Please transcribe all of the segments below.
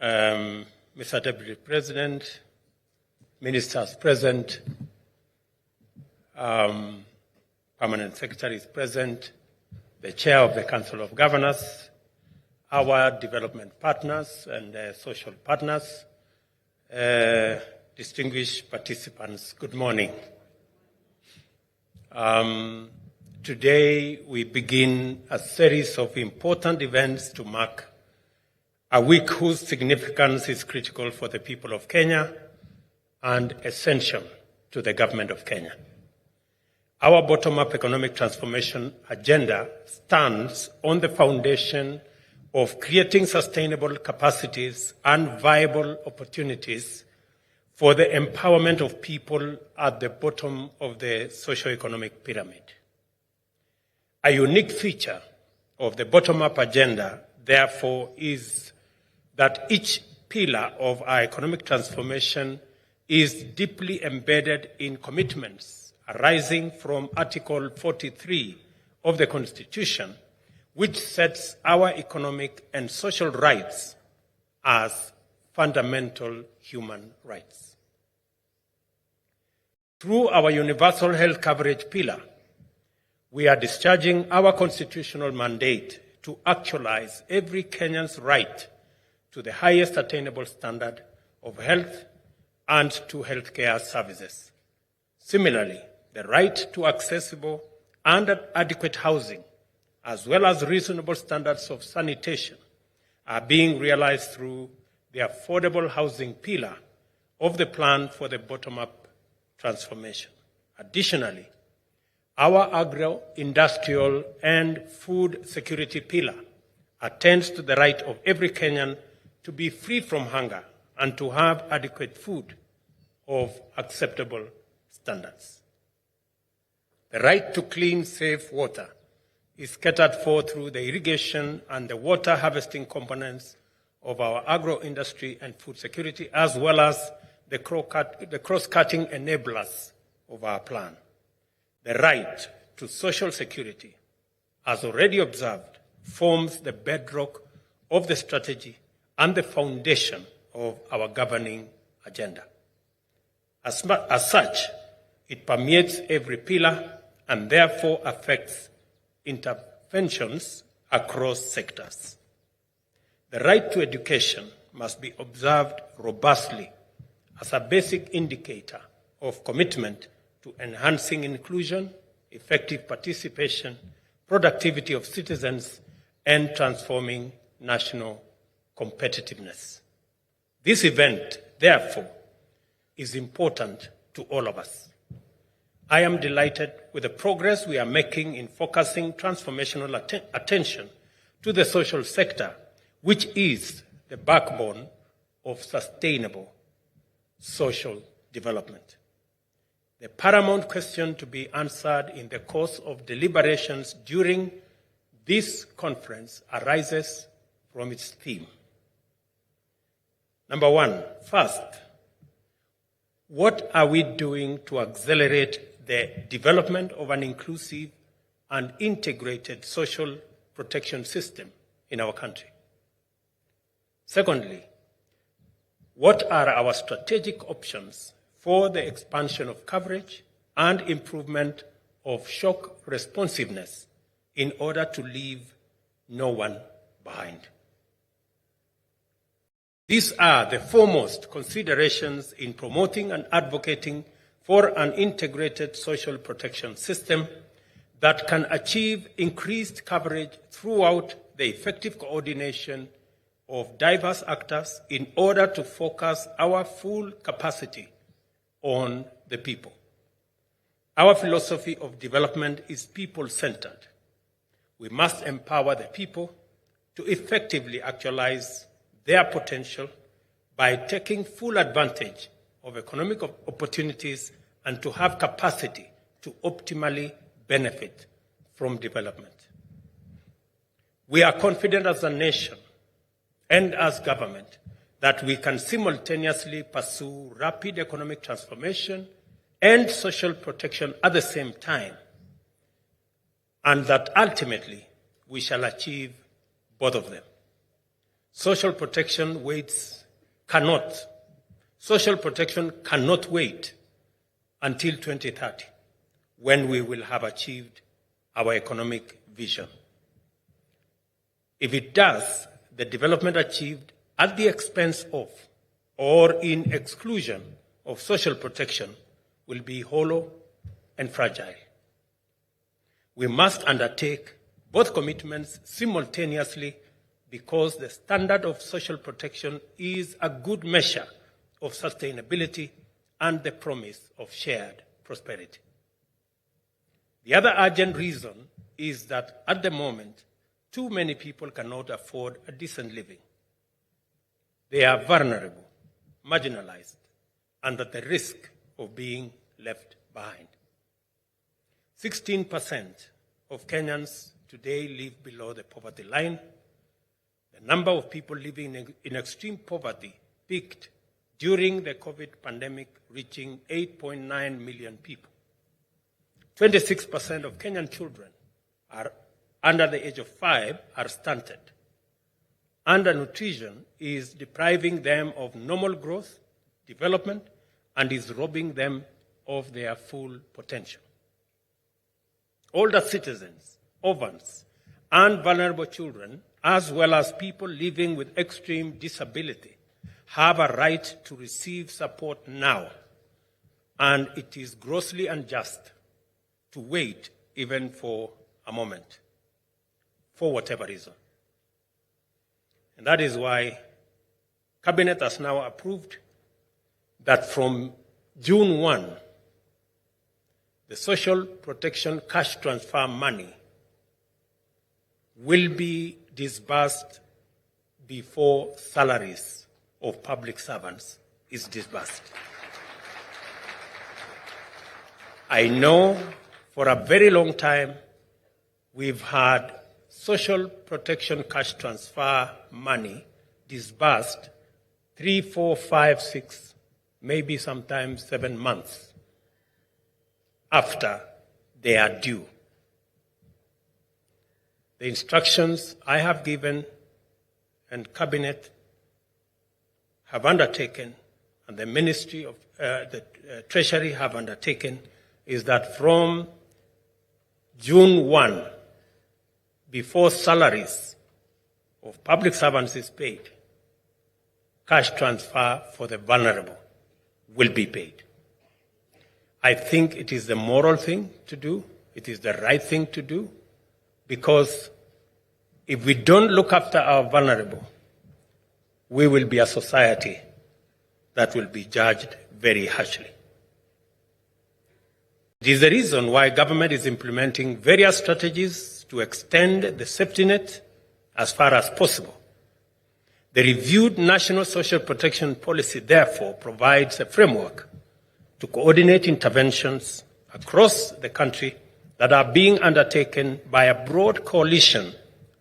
Mr. Deputy President, Ministers present, Permanent Secretaries present, the Chair of the Council of Governors, our development partners and social partners, distinguished participants, good morning. Today we begin a series of important events to mark a week whose significance is critical for the people of Kenya and essential to the government of Kenya. Our bottom-up economic transformation agenda stands on the foundation of creating sustainable capacities and viable opportunities for the empowerment of people at the bottom of the socio-economic pyramid. A unique feature of the bottom-up agenda, therefore, is that each pillar of our economic transformation is deeply embedded in commitments arising from Article 43 of the Constitution, which sets our economic and social rights as fundamental human rights. Through our universal health coverage pillar, we are discharging our constitutional mandate to actualize every Kenyan's right to the highest attainable standard of health and to healthcare services. Similarly, the right to accessible and adequate housing, as well as reasonable standards of sanitation, are being realized through the affordable housing pillar of the plan for the bottom-up transformation. Additionally, our agro-industrial and food security pillar attends to the right of every Kenyan to be free from hunger and to have adequate food of acceptable standards. The right to clean, safe water is catered for through the irrigation and the water harvesting components of our agro-industry and food security, as well as the cross-cutting enablers of our plan. The right to social security, as already observed, forms the bedrock of the strategy and the foundation of our governing agenda. As such, it permeates every pillar and therefore affects interventions across sectors. The right to education must be observed robustly as a basic indicator of commitment to enhancing inclusion, effective participation, productivity of citizens, and transforming national competitiveness. This event, therefore, is important to all of us. I am delighted with the progress we are making in focusing transformational attention to the social sector, which is the backbone of sustainable social development. The paramount question to be answered in the course of deliberations during this conference arises from its theme. Number one, first, what are we doing to accelerate the development of an inclusive and integrated social protection system in our country? Secondly, what are our strategic options for the expansion of coverage and improvement of shock responsiveness in order to leave no one behind? These are the foremost considerations in promoting and advocating for an integrated social protection system that can achieve increased coverage throughout the effective coordination of diverse actors in order to focus our full capacity on the people. Our philosophy of development is people-centered. We must empower the people to effectively actualize their potential by taking full advantage of economic opportunities and to have capacity to optimally benefit from development. We are confident as a nation and as government that we can simultaneously pursue rapid economic transformation and social protection at the same time, and that ultimately we shall achieve both of them. Social protection cannot wait until 2030, when we will have achieved our economic vision. If it does, the development achieved at the expense of or in exclusion of social protection will be hollow and fragile. We must undertake both commitments simultaneously because the standard of social protection is a good measure of sustainability and the promise of shared prosperity. The other urgent reason is that at the moment, too many people cannot afford a decent living. They are vulnerable, marginalized, and at the risk of being left behind. 16% of Kenyans today live below the poverty line. The number of people living in extreme poverty peaked during the COVID pandemic, reaching 8.9 million people. 26% of Kenyan children are under the age of 5 are stunted. Undernutrition is depriving them of normal growth, development, and is robbing them of their full potential. Older citizens, orphans, and vulnerable children, as well as people living with extreme disability, have a right to receive support now, and it is grossly unjust to wait even for a moment, for whatever reason. And that is why Cabinet has now approved that from June 1, the social protection cash transfer money will be disbursed before salaries of public servants is disbursed. I know for a very long time we've had social protection cash transfer money disbursed 3, 4, 5, 6, maybe sometimes 7 months after they are due. The instructions I have given and Cabinet have undertaken, and the Ministry of the Treasury have undertaken, is that from June 1, before salaries of public servants is paid, cash transfer for the vulnerable will be paid. I think it is the moral thing to do. It is the right thing to do, because if we don't look after our vulnerable, we will be a society that will be judged very harshly. It is the reason why government is implementing various strategies to extend the safety net as far as possible. The reviewed National Social Protection Policy, therefore, provides a framework to coordinate interventions across the country that are being undertaken by a broad coalition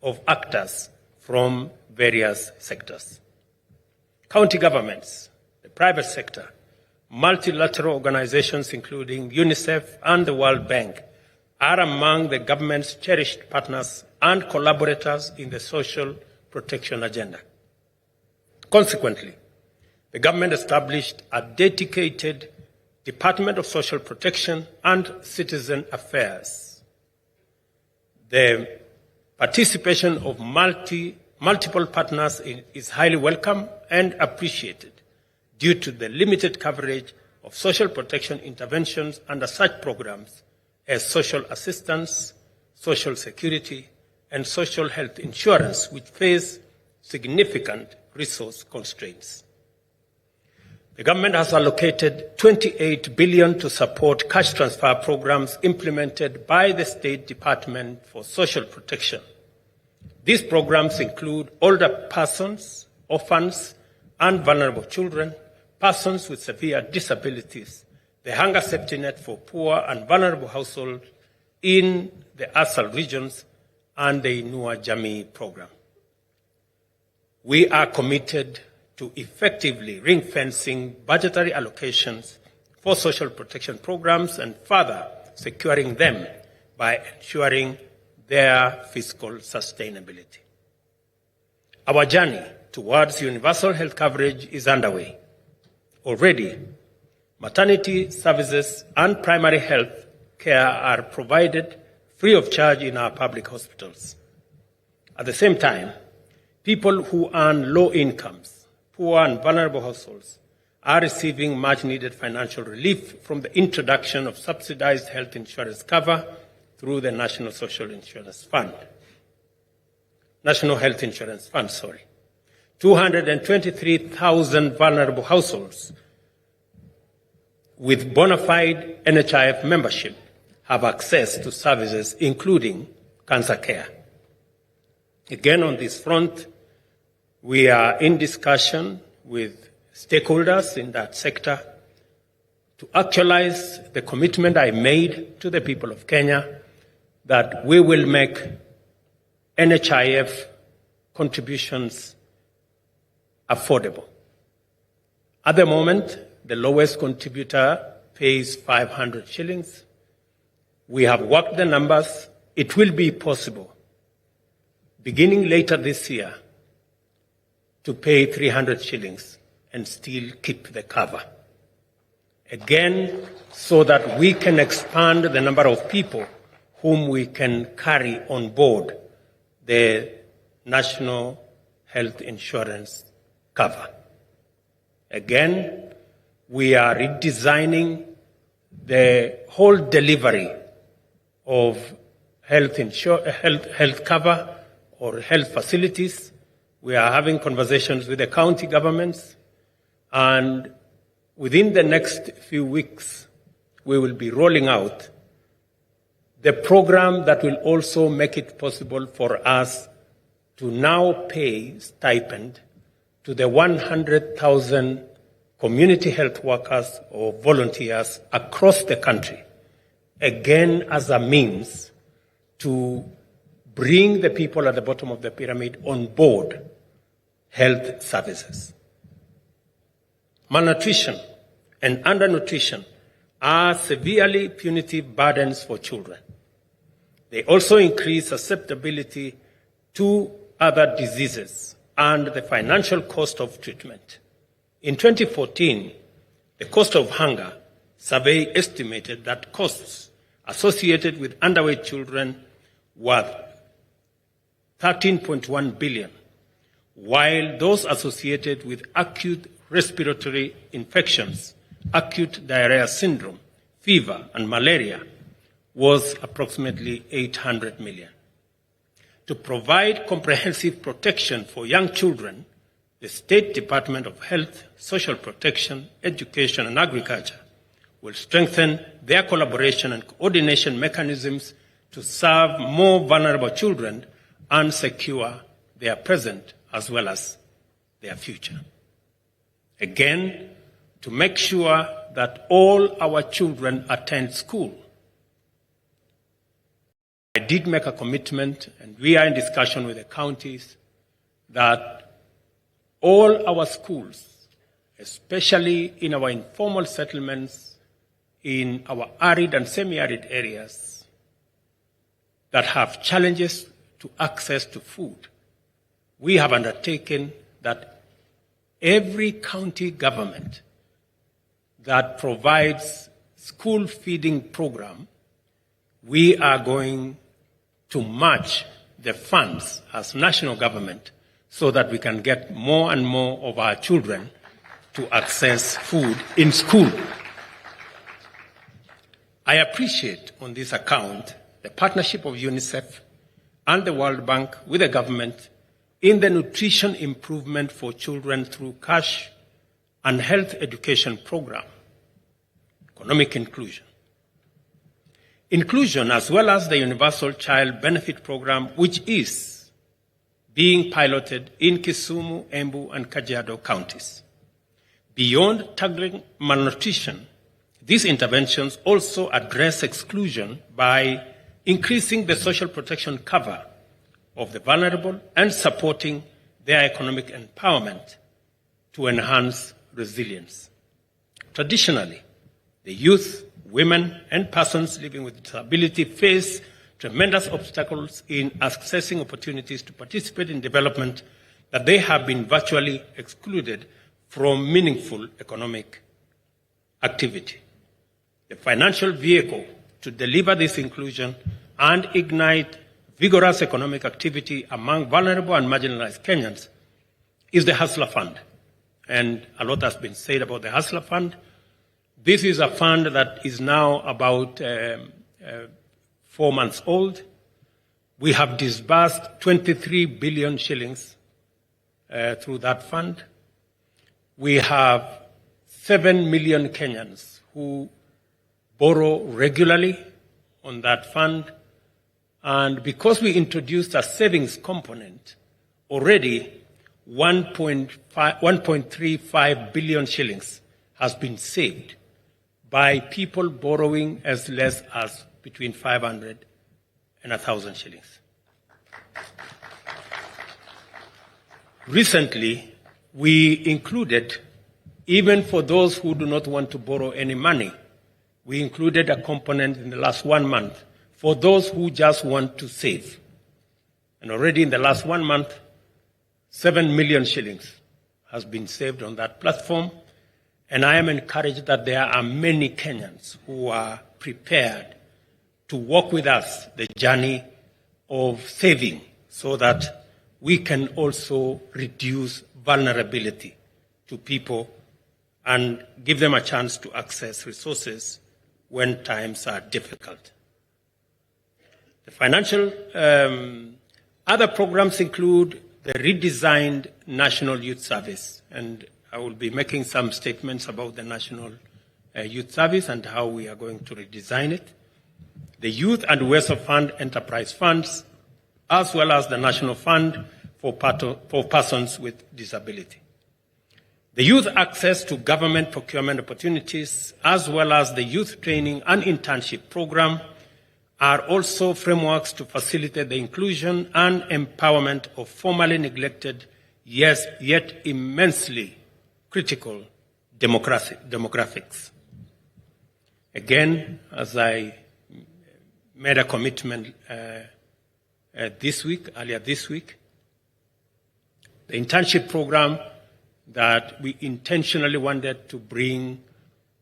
of actors from various sectors. County governments, the private sector, multilateral organizations including UNICEF and the World Bank are among the government's cherished partners and collaborators in the social protection agenda. Consequently, the government established a dedicated Department of Social Protection and Citizen Affairs. The participation of multiple partners is highly welcome and appreciated due to the limited coverage of social protection interventions under such programs as social assistance, social security, and social health insurance, which face significant resource constraints. The government has allocated 28 billion to support cash transfer programs implemented by the State Department for Social Protection. These programs include older persons, orphans, and vulnerable children, persons with severe disabilities, the hunger safety net for poor and vulnerable households in the ASAL regions, and the Inua Jamii program. We are committed to effectively ring-fencing budgetary allocations for social protection programs and further securing them by ensuring their fiscal sustainability. Our journey towards universal health coverage is underway. Already, maternity services and primary health care are provided free of charge in our public hospitals. At the same time, people who earn low incomes, poor and vulnerable households, are receiving much-needed financial relief from the introduction of subsidized health insurance cover through the National Health Insurance Fund. 223,000 vulnerable households with bona fide NHIF membership have access to services including cancer care. Again, on this front, we are in discussion with stakeholders in that sector to actualize the commitment I made to the people of Kenya that we will make NHIF contributions affordable. At the moment, the lowest contributor pays 500 shillings. We have worked the numbers. It will be possible, beginning later this year, to pay 300 shillings and still keep the cover. Again, so that we can expand the number of people whom we can carry on board the National Health Insurance cover. Again, we are redesigning the whole delivery of health cover or health facilities. We are having conversations with the county governments, and within the next few weeks, we will be rolling out the program that will also make it possible for us to now pay stipend to the 100,000 community health workers or volunteers across the country, again as a means to bring the people at the bottom of the pyramid on board health services. Malnutrition and undernutrition are severely punitive burdens for children. They also increase susceptibility to other diseases and the financial cost of treatment. In 2014, the cost of hunger survey estimated that costs associated with underweight children were 13.1 billion, while those associated with acute respiratory infections, acute diarrhea syndrome, fever, and malaria was approximately 800 million. To provide comprehensive protection for young children, the State Department of Health, Social Protection, Education, and Agriculture will strengthen their collaboration and coordination mechanisms to serve more vulnerable children and secure their present as well as their future. Again, to make sure that all our children attend school. I did make a commitment, and we are in discussion with the counties, that all our schools, especially in our informal settlements, in our arid and semi-arid areas that have challenges to access to food, we have undertaken that every county government that provides school feeding program, we are going to match the funds as national government so that we can get more and more of our children to access food in school. I appreciate on this account the partnership of UNICEF and the World Bank with the government in the nutrition improvement for children through cash and health education program, economic inclusion. Inclusion, as well as the Universal Child Benefit Program, which is being piloted in Kisumu, Embu, and Kajiado counties. Beyond tackling malnutrition, these interventions also address exclusion by increasing the social protection cover of the vulnerable and supporting their economic empowerment to enhance resilience. Traditionally, the youth, women, and persons living with disability face tremendous obstacles in accessing opportunities to participate in development that they have been virtually excluded from meaningful economic activity. The financial vehicle to deliver this inclusion and ignite vigorous economic activity among vulnerable and marginalized Kenyans is the Hustler Fund. And a lot has been said about the Hustler Fund. This is a fund that is now about 4 months old. We have disbursed 23 billion shillings through that fund. We have 7 million Kenyans who borrow regularly on that fund. And because we introduced a savings component, already 1.35 billion shillings has been saved by people borrowing as less as between 500 and 1,000 shillings. Recently, we included, even for those who do not want to borrow any money, we included a component in the last 1 month for those who just want to save. And already in the last 1 month, 7 million shillings has been saved on that platform. And I am encouraged that there are many Kenyans who are prepared to walk with us the journey of saving so that we can also reduce vulnerability to people and give them a chance to access resources when times are difficult. The financial other programs include the redesigned National Youth Service, and I will be making some statements about the National Youth Service and how we are going to redesign it. The Youth and Wealth Fund Enterprise Funds, as well as the National Fund for Persons with Disability. The youth access to government procurement opportunities, as well as the Youth Training and Internship Program, are also frameworks to facilitate the inclusion and empowerment of formerly neglected, yes, yet immensely critical demographics. Again, as I made a commitment earlier this week, the internship program that we intentionally wanted to bring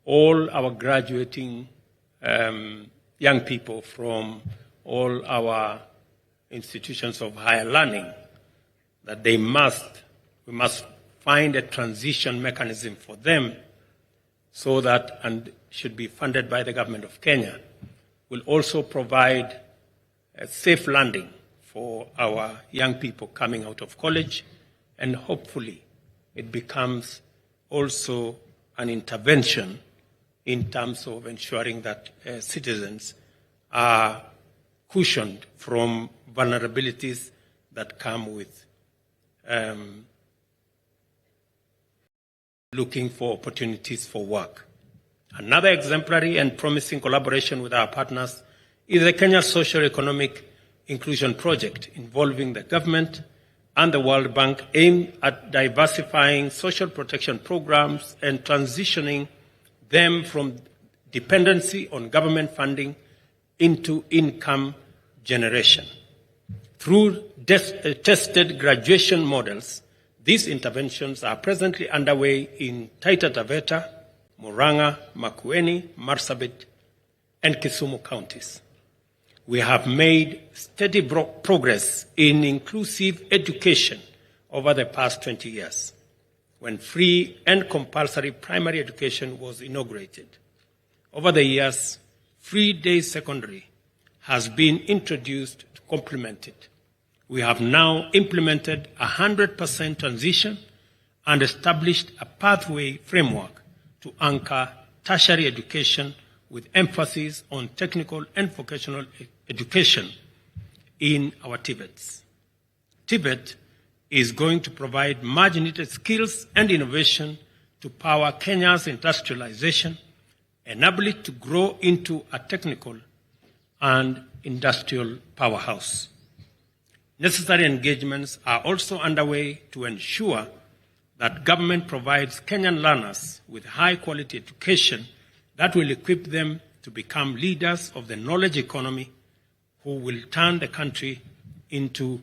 all our graduating young people from all our institutions of higher learning, that we must find a transition mechanism for them so that, and should be funded by the government of Kenya, will also provide a safe landing for our young people coming out of college, and hopefully it becomes also an intervention in terms of ensuring that citizens are cushioned from vulnerabilities that come with looking for opportunities for work. Another exemplary and promising collaboration with our partners is the Kenya Socio-Economic Inclusion Project, involving the government and the World Bank, aimed at diversifying social protection programs and transitioning them from dependency on government funding into income generation. Through tested graduation models, these interventions are presently underway in Taita Taveta, Murang'a, Makueni, Marsabit, and Kisumu counties. We have made steady progress in inclusive education over the past 20 years, when free and compulsory primary education was inaugurated. Over the years, free day secondary has been introduced to complement it. We have now implemented 100% transition and established a pathway framework to anchor tertiary education with emphasis on technical and vocational education in our TVETs. TVET is going to provide much-needed skills and innovation to power Kenya's industrialization, enable it to grow into a technical and industrial powerhouse. Necessary engagements are also underway to ensure that government provides Kenyan learners with high-quality education that will equip them to become leaders of the knowledge economy who will turn the country into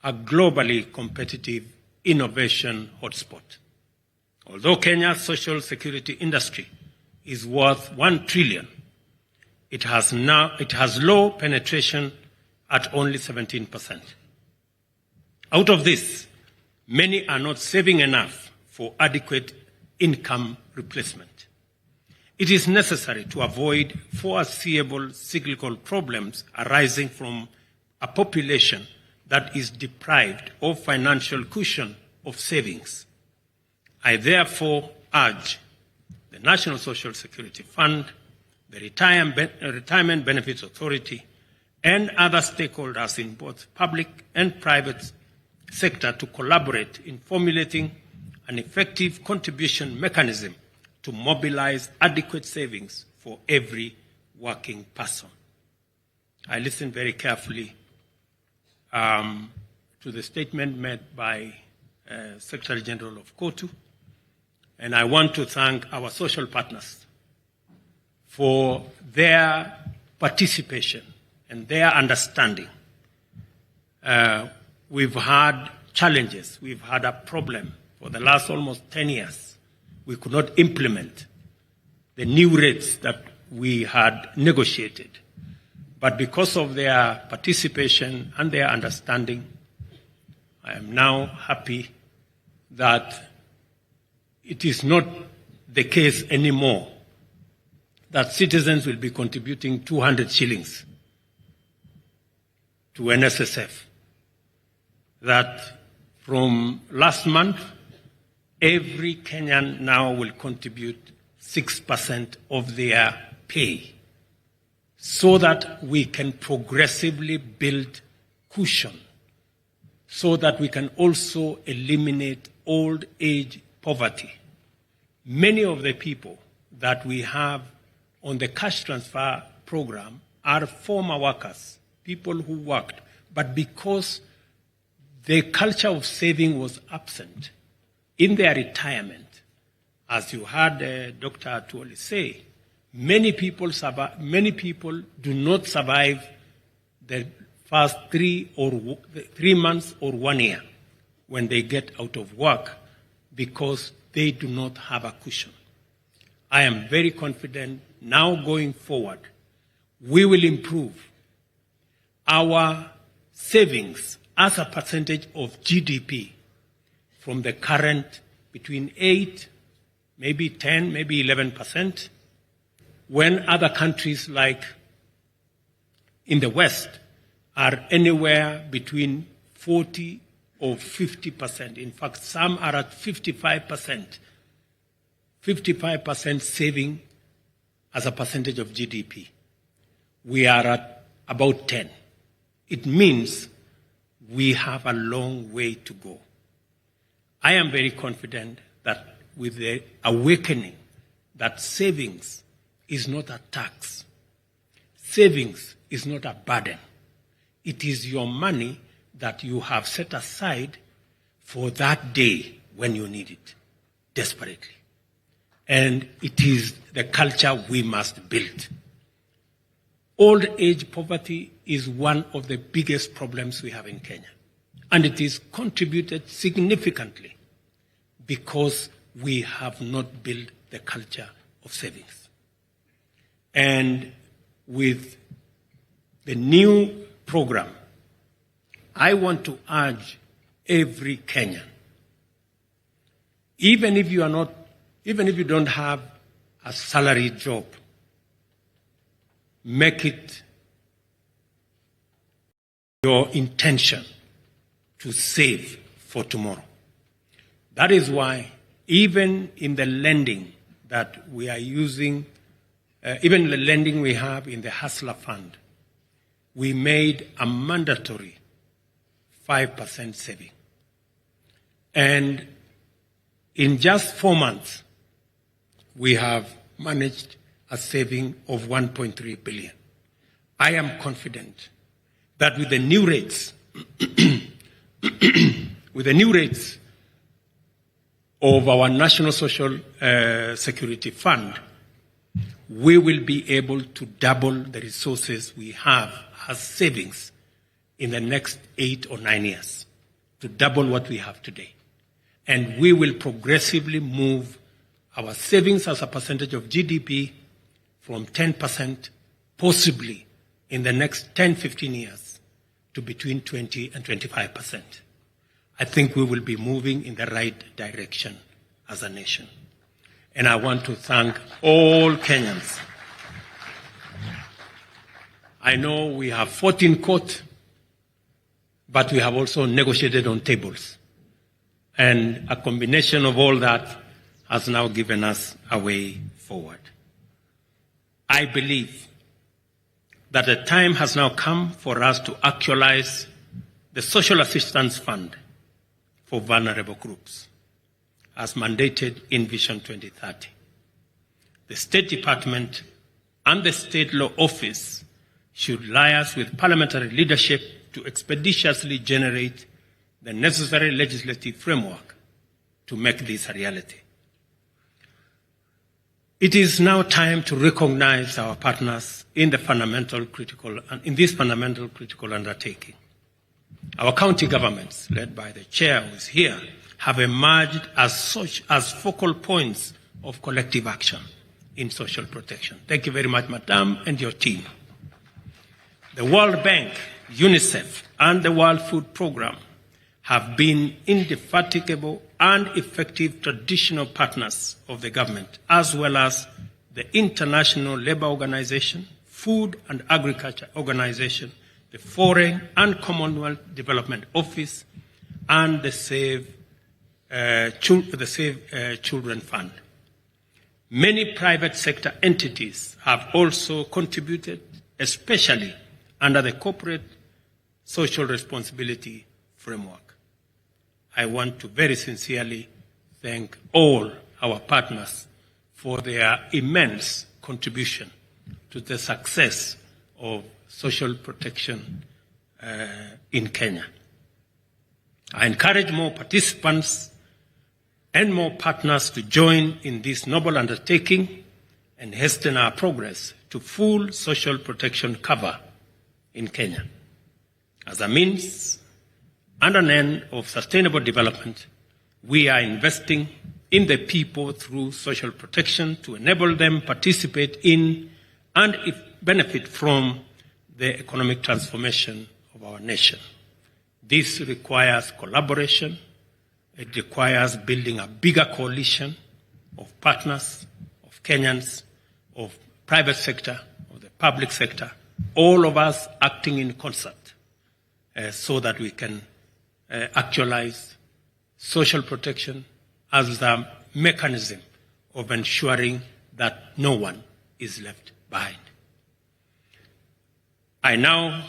a globally competitive innovation hotspot. Although Kenya's social security industry is worth 1 trillion, it has low penetration at only 17%. Out of this, many are not saving enough for adequate income replacement. It is necessary to avoid foreseeable cyclical problems arising from a population that is deprived of financial cushion of savings. I therefore urge the National Social Security Fund, the Retirement Benefits Authority, and other stakeholders in both public and private sector to collaborate in formulating an effective contribution mechanism to mobilize adequate savings for every working person. I listened very carefully to the statement made by Secretary General of KOTU, and I want to thank our social partners for their participation and their understanding. We've had challenges. We've had a problem for the last almost 10 years. We could not implement the new rates that we had negotiated. But because of their participation and their understanding, I am now happy that it is not the case anymore that citizens will be contributing 200 shillings to NSSF. That from last month, every Kenyan now will contribute 6% of their pay, so that we can progressively build cushion, so that we can also eliminate old age poverty. Many of the people that we have on the cash transfer program are former workers, people who worked, but because the culture of saving was absent in their retirement, as you heard Dr. Atuoli say, many people do not survive the first 3 months or 1 year when they get out of work because they do not have a cushion. I am very confident now going forward, we will improve our savings as a percentage of GDP from the current between 8, maybe 10, maybe 11%, when other countries like in the West are anywhere between 40 or 50%. In fact, some are at 55%. 55% saving as a percentage of GDP. We are at about 10. It means we have a long way to go. I am very confident that with the awakening that savings is not a tax. Savings is not a burden. It is your money that you have set aside for that day when you need it desperately. And it is the culture we must build. Old age poverty is one of the biggest problems we have in Kenya. And it is contributed significantly because we have not built the culture of savings. And with the new program, I want to urge every Kenyan, even if you don't have a salary job, make it your intention to save for tomorrow. That is why even in the lending that we are using, even the lending we have in the Hustler Fund, we made a mandatory 5% saving. And in just 4 months, we have managed a saving of 1.3 billion. I am confident that with the new rates, of our National Social Security Fund, we will be able to double the resources we have as savings in the next 8 or 9 years, to double what we have today. and we will progressively move our savings as a percentage of GDP from 10%, possibly in the next 10, 15 years, to between 20 and 25%. I think we will be moving in the right direction as a nation. And I want to thank all Kenyans. I know we have fought in court, but we have also negotiated on tables. And a combination of all that has now given us a way forward. I believe that the time has now come for us to actualize the Social Assistance Fund for vulnerable groups, as mandated in Vision 2030. The State Department and the State Law Office should liaise with parliamentary leadership to expeditiously generate the necessary legislative framework to make this a reality. It is now time to recognize our partners in this fundamental critical undertaking. Our county governments, led by the chair who is here, have emerged as focal points of collective action in social protection. Thank you very much, Madam, and your team. The World Bank, UNICEF, and the World Food Programme have been indefatigable and effective traditional partners of the government, as well as the International Labour Organization, Food and Agriculture Organization, the Foreign and Commonwealth Development Office, and the Save Children Fund. Many private sector entities have also contributed, especially under the corporate social responsibility framework. I want to very sincerely thank all our partners for their immense contribution to the success of social protection in Kenya. I encourage more participants and more partners to join in this noble undertaking and hasten our progress to full social protection cover in Kenya. As a means and an end of sustainable development, we are investing in the people through social protection to enable them participate in and benefit from the economic transformation of our nation. This requires collaboration. It requires building a bigger coalition of partners, of Kenyans, of private sector, of the public sector, all of us acting in concert so that we can actualize social protection as the mechanism of ensuring that no one is left behind. I now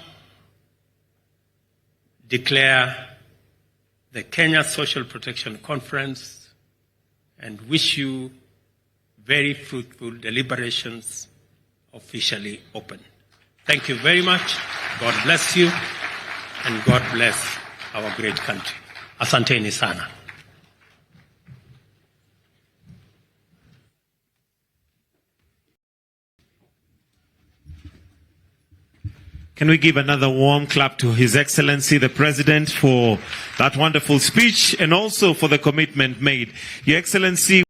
declare the Kenya Social Protection Conference and wish you very fruitful deliberations officially open. Thank you very much. God bless you, and God bless our great country. Asanteni sana. Can we give another warm clap to His Excellency the President for that wonderful speech and also for the commitment made. Your Excellency,